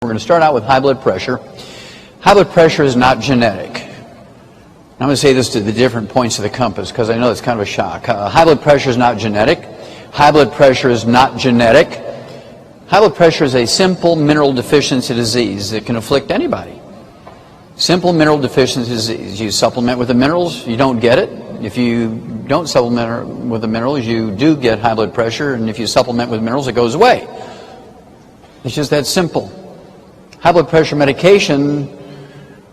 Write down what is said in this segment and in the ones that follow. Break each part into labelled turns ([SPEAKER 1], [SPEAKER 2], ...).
[SPEAKER 1] We're going to start out with high blood pressure. High blood pressure is not genetic. I'm going to say this to the different points of the compass because I know it's kind of a shock. High blood pressure is not genetic. High blood pressure is not genetic. High blood pressure is a simple mineral deficiency disease that can afflict anybody. Simple mineral deficiency disease. You supplement with the minerals, you don't get it. If you don't supplement with the minerals, you do get high blood pressure, and if you supplement with minerals, it goes away. It's just that simple. High blood pressure medication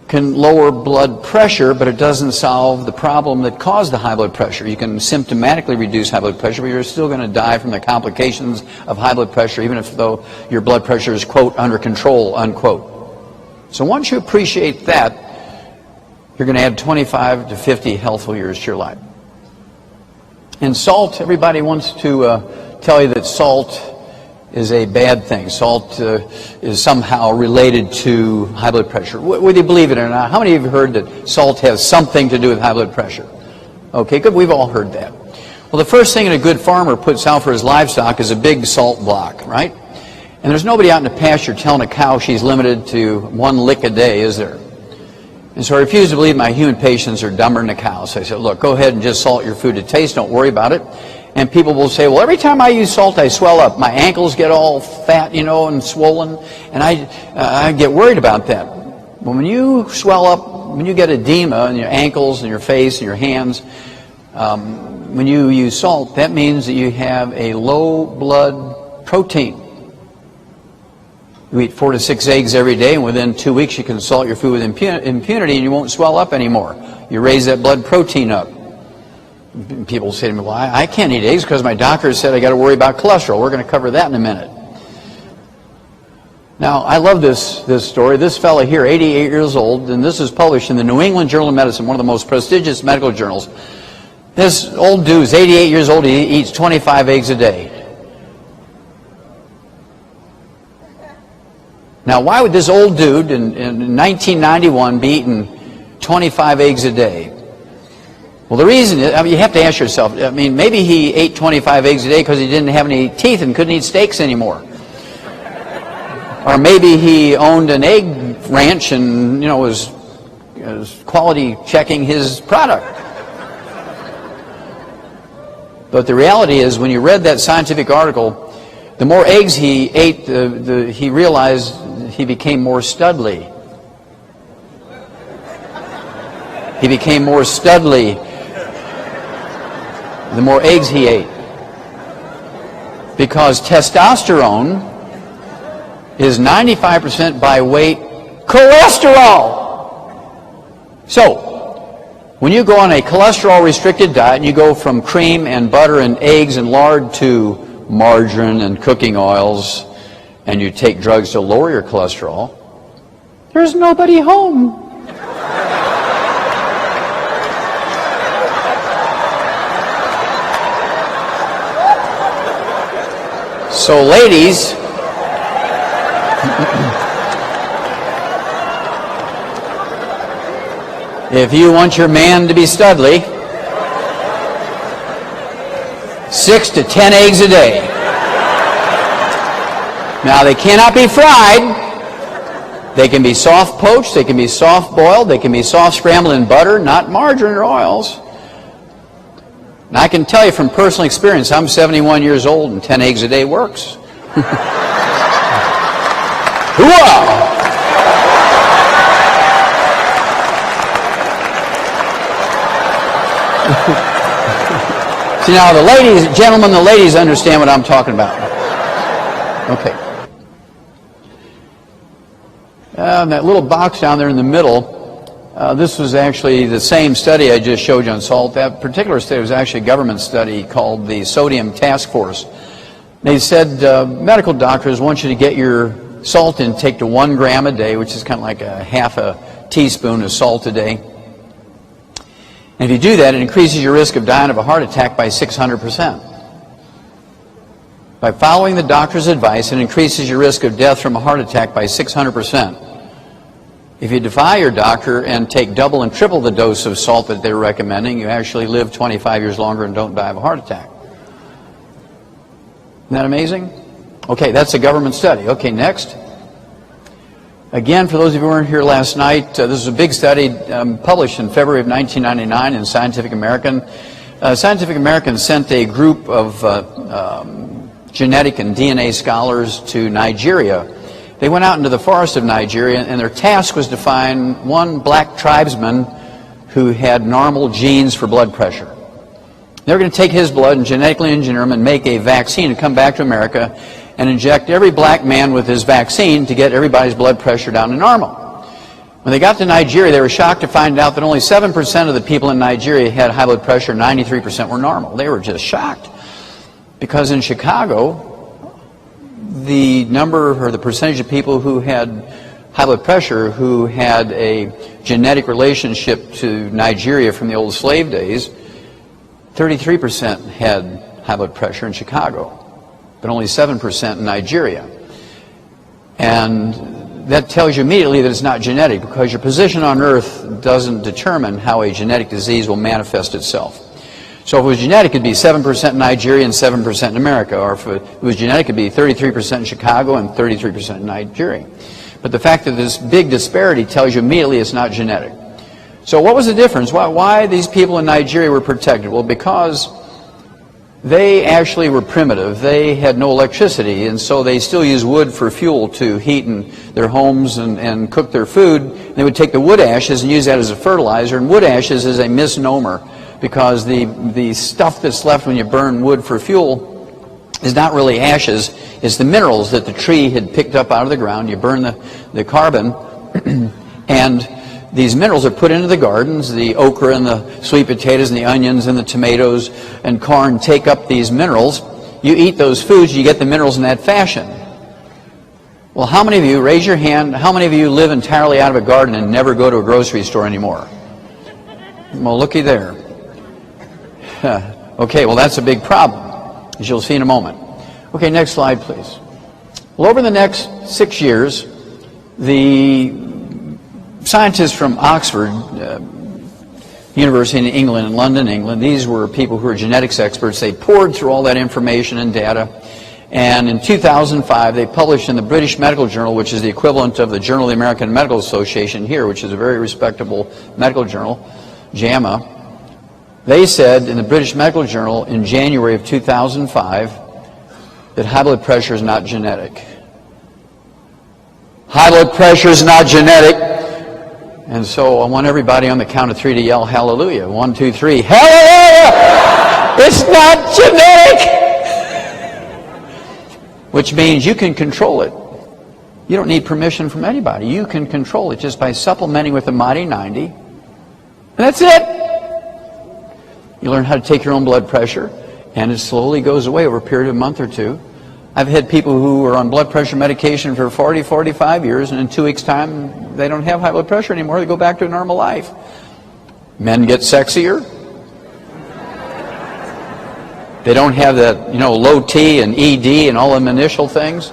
[SPEAKER 1] can lower blood pressure, but it doesn't solve the problem that caused the high blood pressure. You can symptomatically reduce high blood pressure, but you're still going to die from the complications of high blood pressure, even if though your blood pressure is, quote, under control, unquote. So once you appreciate that, you're going to add 25 to 50 healthful years to your life. And salt, everybody wants to tell you that salt is a bad thing. Salt is somehow related to high blood pressure. Whether you believe it or not, how many of you heard that salt has something to do with high blood pressure? Okay, good. We've all heard that. Well, the first thing that a good farmer puts out for his livestock is a big salt block, right? And there's nobody out in the pasture telling a cow she's limited to 1 lick a day, is there? And so I refuse to believe my human patients are dumber than the cows. So I said, look, go ahead and just salt your food to taste. Don't worry about it. And people will say, well, every time I use salt, I swell up. My ankles get all fat, you know, and swollen. And I get worried about that. But when you swell up, when you get edema in your ankles and your face and your hands, when you use salt, that means that you have a low blood protein. You eat 4 to 6 eggs every day, and within 2 weeks you can salt your food with impunity and you won't swell up anymore. You raise that blood protein up. People say to me, well, I can't eat eggs because my doctor said I got to worry about cholesterol. We're going to cover that in a minute. Now, I love this story. This fellow here, 88 years old, and this is published in the New England Journal of Medicine, one of the most prestigious medical journals. This old dude is 88 years old. He eats 25 eggs a day. Now, why would this old dude in 1991 be eating 25 eggs a day? Well, the reason is, I mean, you have to ask yourself, I mean, maybe he ate 25 eggs a day because he didn't have any teeth and couldn't eat steaks anymore. Or maybe he owned an egg ranch and, you know, was quality checking his product. But the reality is, when you read that scientific article, the more eggs he ate, he realized he became more studly. He became more studly the more eggs he ate. Because testosterone is 95% by weight cholesterol. So, when you go on a cholesterol-restricted diet and you go from cream and butter and eggs and lard to margarine and cooking oils, and you take drugs to lower your cholesterol, there's nobody home. So ladies, if you want your man to be studly, 6 to 10 eggs a day. Now, they cannot be fried. They can be soft poached, they can be soft boiled, they can be soft scrambled in butter, not margarine or oils. And I can tell you from personal experience, I'm 71 years old and 10 eggs a day works. Hooah! See, now the ladies, gentlemen, the ladies understand what I'm talking about. Okay. That little box down there in the middle, this was actually the same study I just showed you on salt. That particular study was actually a government study called the Sodium Task Force. They said medical doctors want you to get your salt intake to 1 gram a day, which is kind of like a half a teaspoon of salt a day. And if you do that, it increases your risk of dying of a heart attack by 600%. By following the doctor's advice, it increases your risk of death from a heart attack by 600%. If you defy your doctor and take double and triple the dose of salt that they're recommending, you actually live 25 years longer and don't die of a heart attack. Isn't that amazing? Okay, that's a government study. Okay, next. Again, for those of you who weren't here last night, this is a big study published in February of 1999 in Scientific American. Scientific American sent a group of genetic and DNA scholars to Nigeria. They went out into the forest of Nigeria, and their task was to find one black tribesman who had normal genes for blood pressure. They were going to take his blood and genetically engineer him and make a vaccine and come back to America and inject every black man with his vaccine to get everybody's blood pressure down to normal. When they got to Nigeria, they were shocked to find out that only 7% of the people in Nigeria had high blood pressure, 93% were normal. They were just shocked. Because in Chicago, the number or the percentage of people who had high blood pressure who had a genetic relationship to Nigeria from the old slave days, 33% had high blood pressure in Chicago, but only 7% in Nigeria. And that tells you immediately that it's not genetic, because your position on Earth doesn't determine how a genetic disease will manifest itself. So if it was genetic, it'd be 7% in Nigeria and 7% in America. Or if it was genetic, it'd be 33% in Chicago and 33% in Nigeria. But the fact that this big disparity tells you immediately it's not genetic. So what was the difference? Why these people in Nigeria were protected? Well, because they actually were primitive. They had no electricity, and so they still used wood for fuel to heat their homes and cook their food. They would take the wood ashes and use that as a fertilizer, and wood ashes is a misnomer, because the stuff that's left when you burn wood for fuel is not really ashes. It's the minerals that the tree had picked up out of the ground. You burn the carbon, and these minerals are put into the gardens. The okra and the sweet potatoes and the onions and the tomatoes and corn take up these minerals. You eat those foods, you get the minerals in that fashion. Well, how many of you, raise your hand, how many of you live entirely out of a garden and never go to a grocery store anymore? Well, looky there. Okay, well, that's a big problem, as you'll see in a moment. Okay, next slide, please. Well, over the next 6 years, the scientists from Oxford University in England, in London, England, these were people who were genetics experts. They poured through all that information and data, and in 2005 they published in the British Medical Journal, which is the equivalent of the Journal of the American Medical Association here, which is a very respectable medical journal, JAMA. They said in the British Medical Journal in January of 2005 that high blood pressure is not genetic. High blood pressure is not genetic. And so I want everybody on the count of 3 to yell hallelujah. 1, 2, 3. Hallelujah! It's not genetic! Which means you can control it. You don't need permission from anybody. You can control it just by supplementing with the Mighty 90. And that's it. You learn how to take your own blood pressure, and it slowly goes away over a period of a month or two. I've had people who were on blood pressure medication for 40, 45 years, and in 2 weeks' time, they don't have high blood pressure anymore. They go back to a normal life. Men get sexier. They don't have that, low T and ED and all them initial things.